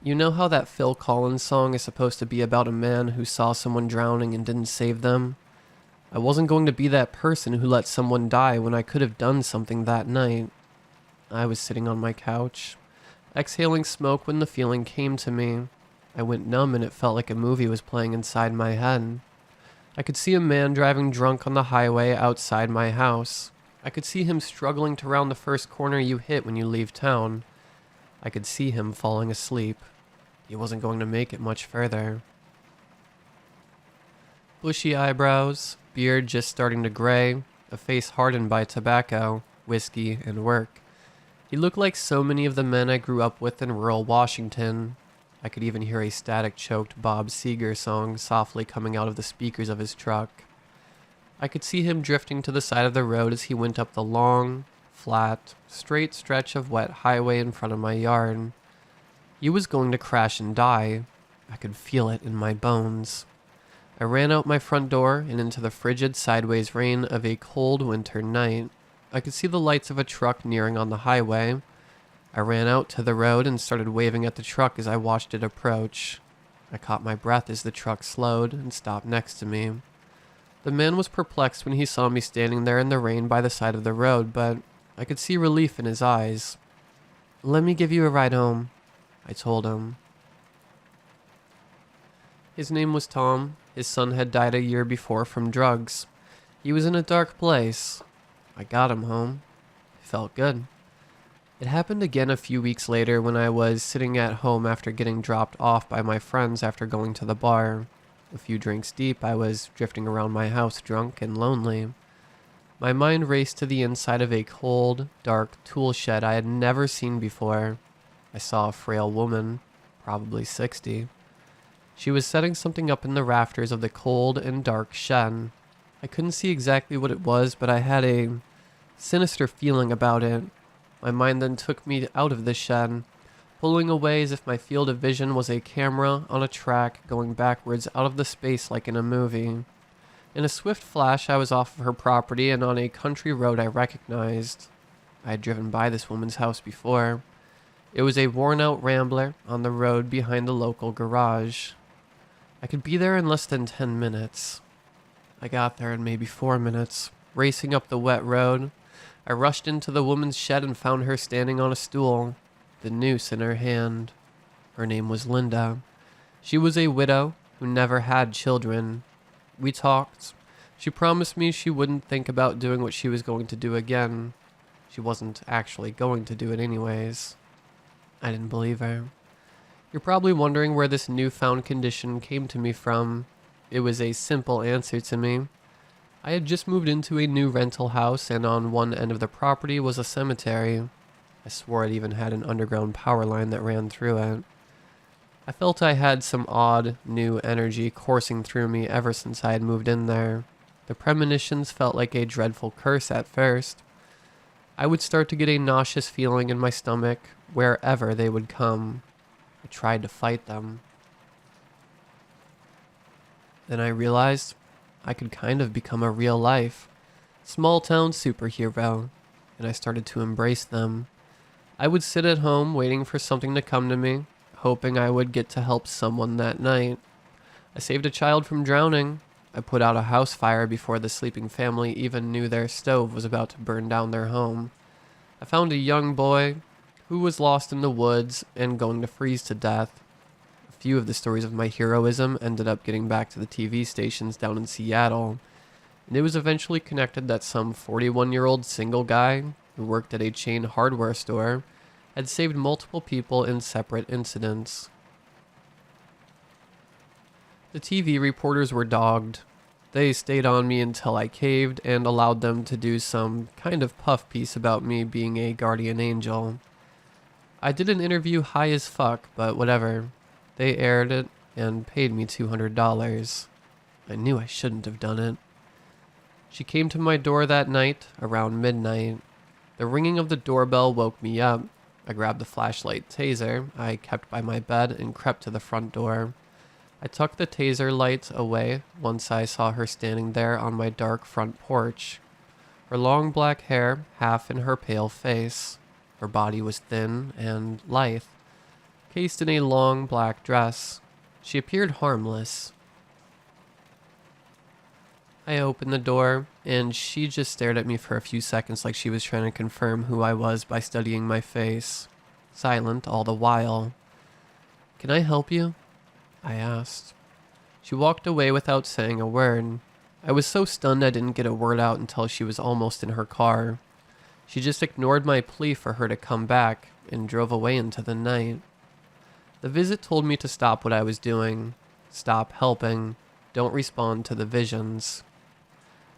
You know how that Phil Collins song is supposed to be about a man who saw someone drowning and didn't save them? I wasn't going to be that person who let someone die when I could have done something that night. I was sitting on my couch, exhaling smoke when the feeling came to me. I went numb and it felt like a movie was playing inside my head. I could see a man driving drunk on the highway outside my house. I could see him struggling to round the first corner you hit when you leave town. I could see him falling asleep. He wasn't going to make it much further. Bushy eyebrows, beard just starting to gray, a face hardened by tobacco, whiskey, and work. He looked like so many of the men I grew up with in rural Washington. I could even hear a static-choked Bob Seger song softly coming out of the speakers of his truck. I could see him drifting to the side of the road as he went up the long, flat, straight stretch of wet highway in front of my yard. He was going to crash and die. I could feel it in my bones. I ran out my front door and into the frigid sideways rain of a cold winter night. I could see the lights of a truck nearing on the highway. I ran out to the road and started waving at the truck as I watched it approach. I caught my breath as the truck slowed and stopped next to me. The man was perplexed when he saw me standing there in the rain by the side of the road, but I could see relief in his eyes. "Let me give you a ride home," I told him. His name was Tom. His son had died a year before from drugs. He was in a dark place. I got him home. It felt good. It happened again a few weeks later when I was sitting at home after getting dropped off by my friends after going to the bar. A few drinks deep, I was drifting around my house drunk and lonely. My mind raced to the inside of a cold, dark tool shed I had never seen before. I saw a frail woman, probably 60. She was setting something up in the rafters of the cold and dark shed. I couldn't see exactly what it was, but I had a sinister feeling about it. My mind then took me out of the shed, pulling away as if my field of vision was a camera on a track going backwards out of the space like in a movie. In a swift flash, I was off of her property and on a country road I recognized. I had driven by this woman's house before. It was a worn-out Rambler on the road behind the local garage. I could be there in less than 10 minutes. I got there in maybe 4 minutes, racing up the wet road. I rushed into the woman's shed and found her standing on a stool, the noose in her hand. Her name was Linda. She was a widow who never had children. We talked. She promised me she wouldn't think about doing what she was going to do again. She wasn't actually going to do it anyways. I didn't believe her. You're probably wondering where this newfound condition came to me from. It was a simple answer to me. I had just moved into a new rental house, and on one end of the property was a cemetery. I swore it even had an underground power line that ran through it. I felt I had some odd, new energy coursing through me ever since I had moved in there. The premonitions felt like a dreadful curse at first. I would start to get a nauseous feeling in my stomach wherever they would come. I tried to fight them. Then I realized I could kind of become a real-life, small-town superhero, and I started to embrace them. I would sit at home waiting for something to come to me, hoping I would get to help someone that night. I saved a child from drowning. I put out a house fire before the sleeping family even knew their stove was about to burn down their home. I found a young boy who was lost in the woods and going to freeze to death. A few of the stories of my heroism ended up getting back to the TV stations down in Seattle, and it was eventually connected that some 41-year-old single guy who worked at a chain hardware store had saved multiple people in separate incidents. The TV reporters were dogged. They stayed on me until I caved and allowed them to do some kind of puff piece about me being a guardian angel. I did an interview high as fuck, but whatever. They aired it and paid me $200. I knew I shouldn't have done it. She came to my door that night around midnight. The ringing of the doorbell woke me up. I grabbed the flashlight taser I kept by my bed and crept to the front door. I tucked the taser light away once I saw her standing there on my dark front porch. Her long black hair half in her pale face. Her body was thin and lithe. cased in a long black dress. She appeared harmless. I opened the door, and she just stared at me for a few seconds like she was trying to confirm who I was by studying my face, silent all the while. "Can I help you?" I asked. She walked away without saying a word. I was so stunned I didn't get a word out until she was almost in her car. She just ignored my plea for her to come back and drove away into the night. The visit told me to stop what I was doing, stop helping, don't respond to the visions.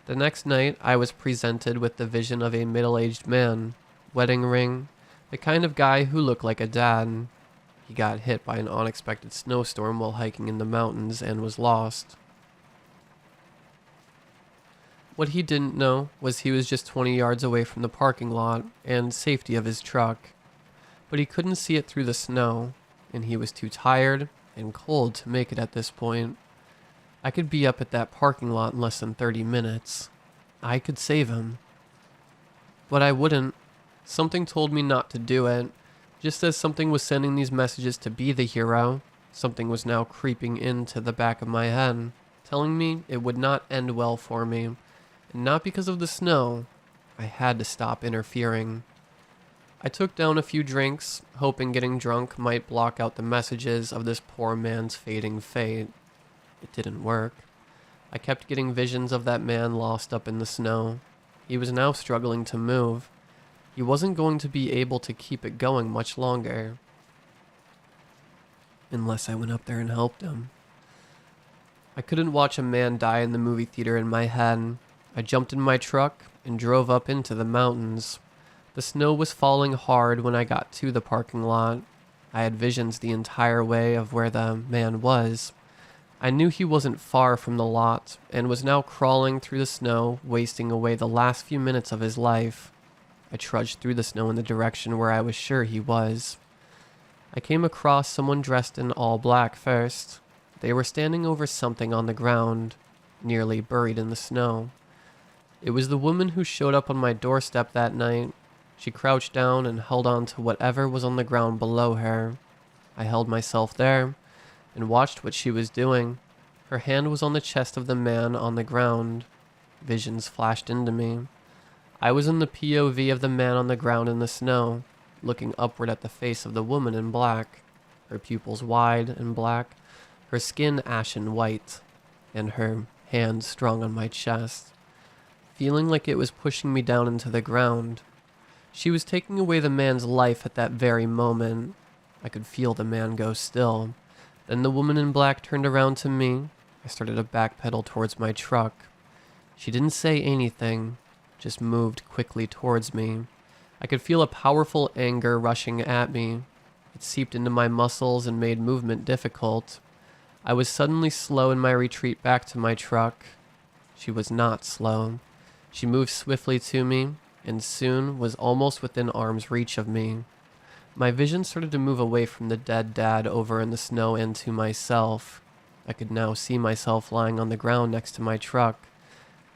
The next night, I was presented with the vision of a middle-aged man, wedding ring, the kind of guy who looked like a dad. He got hit by an unexpected snowstorm while hiking in the mountains and was lost. What he didn't know was he was just 20 yards away from the parking lot and safety of his truck. But he couldn't see it through the snow, and he was too tired and cold to make it at this point. I could be up at that parking lot in less than 30 minutes. I could save him. But I wouldn't. Something told me not to do it. Just as something was sending these messages to be the hero, something was now creeping into the back of my head, telling me it would not end well for me. And not because of the snow. I had to stop interfering. I took down a few drinks, hoping getting drunk might block out the messages of this poor man's fading fate. It didn't work. I kept getting visions of that man lost up in the snow. He was now struggling to move. He wasn't going to be able to keep it going much longer. Unless I went up there and helped him. I couldn't watch a man die in the movie theater in my head. I jumped in my truck and drove up into the mountains. The snow was falling hard when I got to the parking lot. I had visions the entire way of where the man was. I knew he wasn't far from the lot and was now crawling through the snow, wasting away the last few minutes of his life. I trudged through the snow in the direction where I was sure he was. I came across someone dressed in all black first. They were standing over something on the ground, nearly buried in the snow. It was the woman who showed up on my doorstep that night. She crouched down and held on to whatever was on the ground below her. I held myself there and watched what she was doing. Her hand was on the chest of the man on the ground. Visions flashed into me. I was in the POV of the man on the ground in the snow, looking upward at the face of the woman in black, her pupils wide and black, her skin ashen white, and her hand strong on my chest, feeling like it was pushing me down into the ground. She was taking away the man's life at that very moment. I could feel the man go still. Then the woman in black turned around to me. I started to backpedal towards my truck. She didn't say anything, just moved quickly towards me. I could feel a powerful anger rushing at me. It seeped into my muscles and made movement difficult. I was suddenly slow in my retreat back to my truck. She was not slow. She moved swiftly to me, and soon was almost within arm's reach of me. My vision started to move away from the dead dad over in the snow and to myself. I could now see myself lying on the ground next to my truck,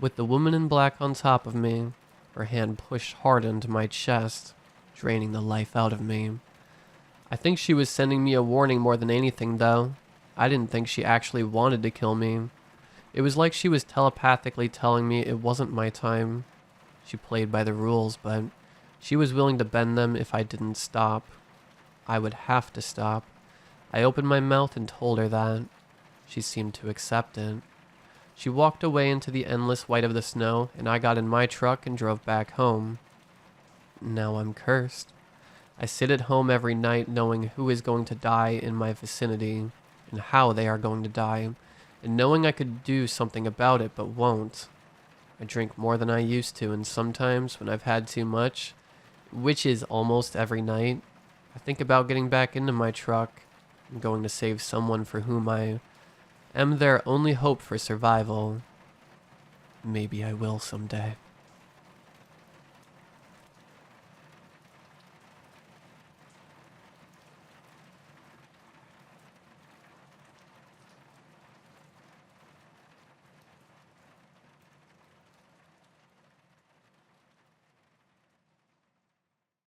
with the woman in black on top of me, her hand pushed hard into my chest, draining the life out of me. I think she was sending me a warning more than anything, though. I didn't think she actually wanted to kill me. It was like she was telepathically telling me it wasn't my time. She played by the rules, but she was willing to bend them if I didn't stop. I would have to stop. I opened my mouth and told her that. She seemed to accept it. She walked away into the endless white of the snow, and I got in my truck and drove back home. Now I'm cursed. I sit at home every night knowing who is going to die in my vicinity, and how they are going to die, and knowing I could do something about it but won't. I drink more than I used to, and sometimes when I've had too much, which is almost every night, I think about getting back into my truck and going to save someone for whom I am their only hope for survival. Maybe I will someday.